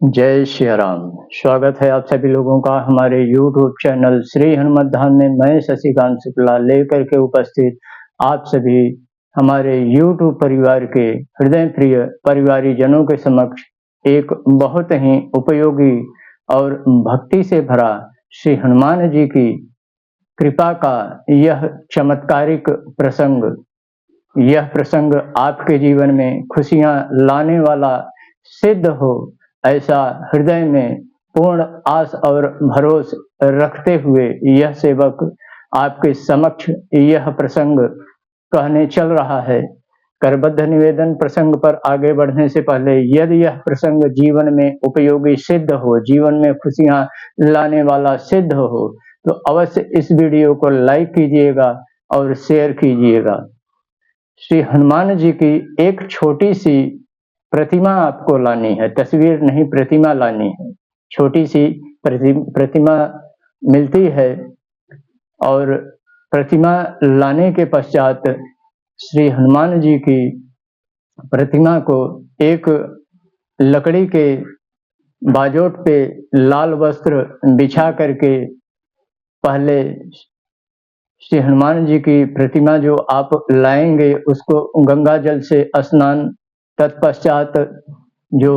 जय श्री राम। स्वागत है आप सभी लोगों का हमारे YouTube चैनल श्री हनुमत धाम में। मैं शशिकांत शुक्ला लेकर के उपस्थित आप सभी हमारे YouTube परिवार के हृदय प्रिय परिवारीजनों के समक्ष एक बहुत ही उपयोगी और भक्ति से भरा श्री हनुमान जी की कृपा का यह चमत्कारिक प्रसंग। यह प्रसंग आपके जीवन में खुशियां लाने वाला सिद्ध हो, ऐसा हृदय में पूर्ण आस और भरोस रखते हुए यह सेवक आपके समक्ष यह प्रसंग कहने चल रहा है। करबद्ध निवेदन प्रसंग पर आगे बढ़ने से पहले यदि यह प्रसंग जीवन में उपयोगी सिद्ध हो, जीवन में खुशियां लाने वाला सिद्ध हो, तो अवश्य इस वीडियो को लाइक कीजिएगा और शेयर कीजिएगा। श्री हनुमान जी की एक छोटी सी प्रतिमा आपको लानी है, तस्वीर नहीं प्रतिमा लानी है। छोटी सी प्रतिमा मिलती है और प्रतिमा लाने के पश्चात श्री हनुमान जी की प्रतिमा को एक लकड़ी के बाजोट पे लाल वस्त्र बिछा करके पहले श्री हनुमान जी की प्रतिमा जो आप लाएंगे उसको गंगा जल से स्नान, तत्पश्चात जो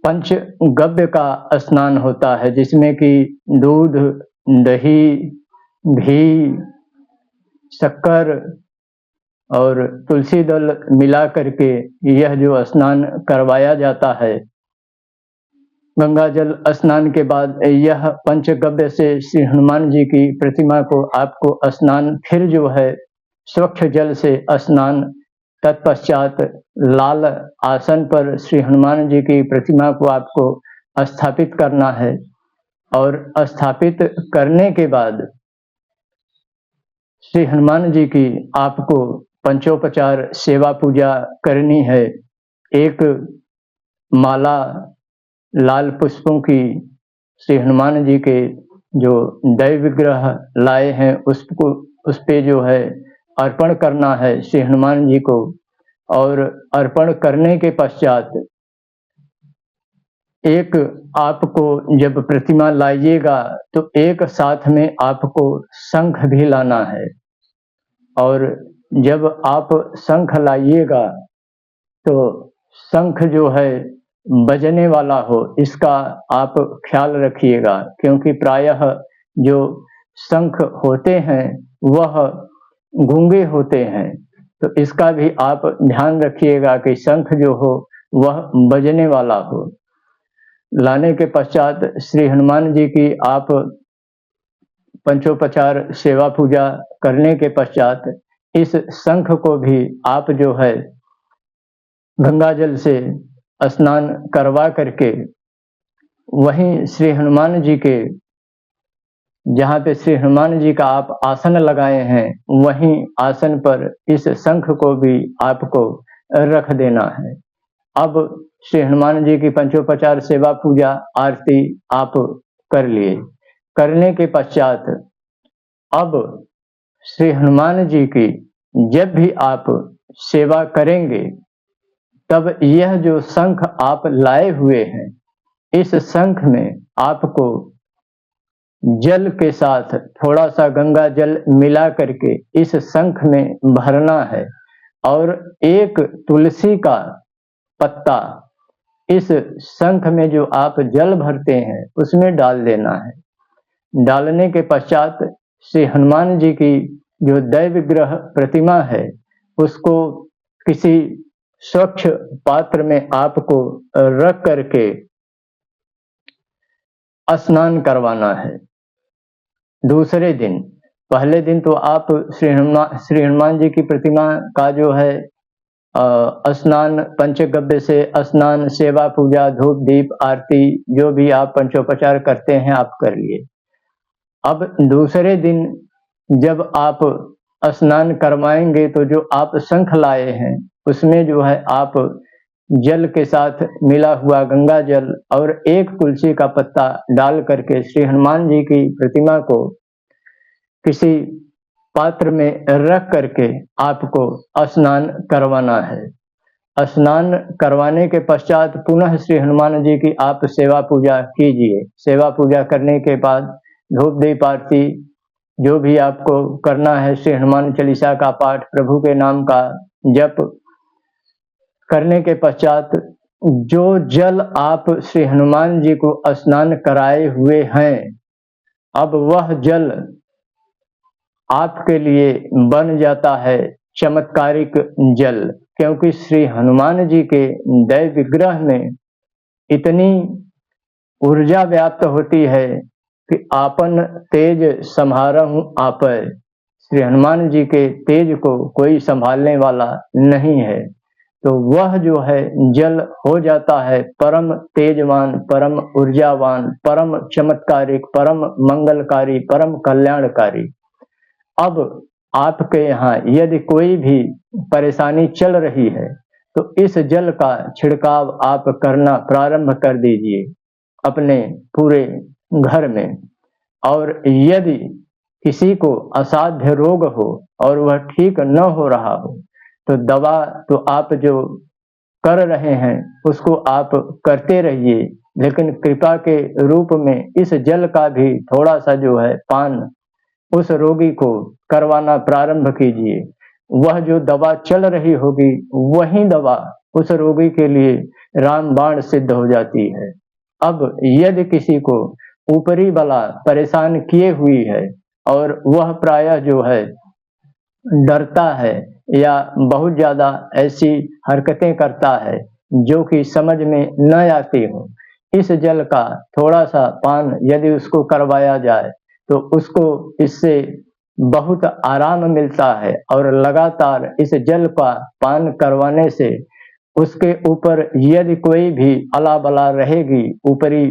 पंचगव्य का स्नान होता है जिसमें कि दूध, दही, घी, शक्कर और तुलसी दल मिला करके यह जो स्नान करवाया जाता है। गंगा जल स्नान के बाद यह पंचगव्य से श्री हनुमान जी की प्रतिमा को आपको स्नान, फिर जो है स्वच्छ जल से स्नान, तत्पश्चात लाल आसन पर श्री हनुमान जी की प्रतिमा को आपको स्थापित करना है और स्थापित करने के बाद श्री हनुमान जी की आपको पंचोपचार सेवा पूजा करनी है। एक माला लाल पुष्पों की श्री हनुमान जी के जो दैव विग्रह लाए हैं उस पे जो है अर्पण करना है श्री हनुमान जी को। और अर्पण करने के पश्चात एक आपको जब प्रतिमा लाइएगा तो एक साथ में आपको शंख भी लाना है और जब आप शंख लाइएगा तो शंख जो है बजने वाला हो, इसका आप ख्याल रखिएगा, क्योंकि प्रायः जो शंख होते हैं वह गूंगे होते हैं, तो इसका भी आप ध्यान रखिएगा कि शंख जो हो वह बजने वाला हो। लाने के पश्चात श्री हनुमान जी की आप पंचोपचार सेवा पूजा करने के पश्चात इस शंख को भी आप जो है गंगा जल से स्नान करवा करके वहीं श्री हनुमान जी के जहाँ पे श्री हनुमान जी का आप आसन लगाए हैं वहीं आसन पर इस शंख को भी आपको रख देना है। अब श्री हनुमान जी की पंचोपचार सेवा पूजा आरती आप कर लिए। करने के पश्चात अब श्री हनुमान जी की जब भी आप सेवा करेंगे तब यह जो शंख आप लाए हुए हैं इस शंख में आपको जल के साथ थोड़ा सा गंगा जल मिला करके इस शंख में भरना है और एक तुलसी का पत्ता इस शंख में जो आप जल भरते हैं उसमें डाल देना है। डालने के पश्चात श्री हनुमान जी की जो दैव विग्रह प्रतिमा है उसको किसी स्वच्छ पात्र में आपको रख करके स्नान करवाना है। दूसरे दिन, पहले दिन तो आप श्री हनुमान जी की प्रतिमा का जो है स्नान, पंचगव्य से स्नान, सेवा पूजा, धूप दीप आरती जो भी आप पंचोपचार करते हैं आप कर लिए। अब दूसरे दिन जब आप स्नान करवाएंगे तो जो आप शंख लाए हैं उसमें जो है आप जल के साथ मिला हुआ गंगा जल और एक तुलसी का पत्ता डाल करके श्री हनुमान जी की प्रतिमा को किसी पात्र में रख करके आपको स्नान करवाना है। स्नान करवाने के पश्चात पुनः श्री हनुमान जी की आप सेवा पूजा कीजिए। सेवा पूजा करने के बाद धूप दीप आरती जो भी आपको करना है, श्री हनुमान चालीसा का पाठ, प्रभु के नाम का जप करने के पश्चात जो जल आप श्री हनुमान जी को स्नान कराए हुए हैं, अब वह जल आपके लिए बन जाता है चमत्कारिक जल, क्योंकि श्री हनुमान जी के दैव विग्रह में इतनी ऊर्जा व्याप्त होती है कि आपन तेज संहारहु आपै। श्री हनुमान जी के तेज को कोई संभालने वाला नहीं है, तो वह जो है जल हो जाता है परम तेजवान, परम ऊर्जावान, परम चमत्कारिक, परम मंगलकारी, परम कल्याणकारी। अब आपके यहाँ यदि कोई भी परेशानी चल रही है तो इस जल का छिड़काव आप करना प्रारंभ कर दीजिए अपने पूरे घर में। और यदि किसी को असाध्य रोग हो और वह ठीक न हो रहा हो तो दवा तो आप जो कर रहे हैं उसको आप करते रहिए, लेकिन कृपा के रूप में इस जल का भी थोड़ा सा जो है पान उस रोगी को करवाना प्रारंभ कीजिए। वह जो दवा चल रही होगी वही दवा उस रोगी के लिए रामबाण सिद्ध हो जाती है। अब यदि किसी को ऊपरी बला परेशान किए हुई है और वह प्रायः जो है डरता है या बहुत ज्यादा ऐसी हरकतें करता है जो कि समझ में न आती हो, इस जल का थोड़ा सा पान यदि उसको करवाया जाए तो उसको इससे बहुत आराम मिलता है। और लगातार इस जल का पान करवाने से उसके ऊपर यदि कोई भी अला बला रहेगी ऊपरी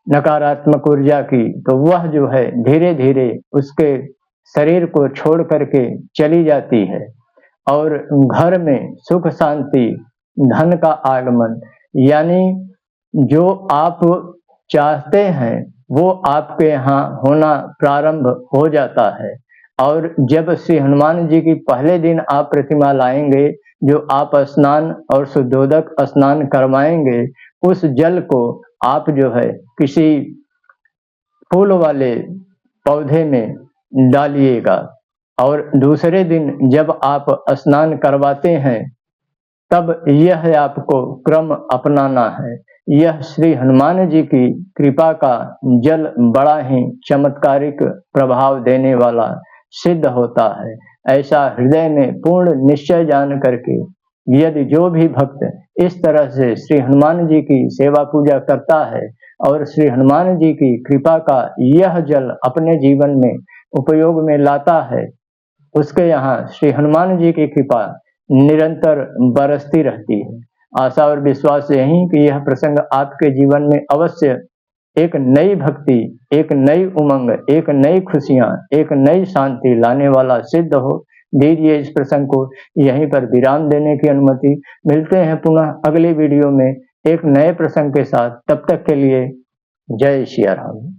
नकारात्मक ऊर्जा की, तो वह जो है धीरे धीरे उसके शरीर को छोड़ करके चली जाती है और घर में सुख शांति धन का आगमन, यानी जो आप चाहते हैं वो आपके यहाँ होना प्रारंभ हो जाता है। और जब श्री हनुमान जी की पहले दिन आप प्रतिमा लाएंगे, जो आप स्नान और शुद्धोदक स्नान करवाएंगे, उस जल को आप जो है किसी फूल वाले पौधे में डालिएगा और दूसरे दिन जब आप स्नान करवाते हैं तब यह आपको क्रम अपनाना है। यह श्री हनुमान जी की कृपा का जल बड़ा ही चमत्कारिक प्रभाव देने वाला सिद्ध होता है। ऐसा हृदय में पूर्ण निश्चय जान करके यदि जो भी भक्त इस तरह से श्री हनुमान जी की सेवा पूजा करता है और श्री हनुमान जी की कृपा का यह जल अपने जीवन में उपयोग में लाता है, उसके यहाँ श्री हनुमान जी की कृपा निरंतर बरसती रहती है। आशा और विश्वास यही कि यह प्रसंग आपके जीवन में अवश्य एक नई भक्ति, एक नई उमंग, एक नई खुशियां, एक नई शांति लाने वाला सिद्ध हो। दीजिए इस प्रसंग को यहीं पर विराम देने की अनुमति। मिलते हैं पुनः अगली वीडियो में एक नए प्रसंग के साथ। तब तक के लिए जय सिया राम।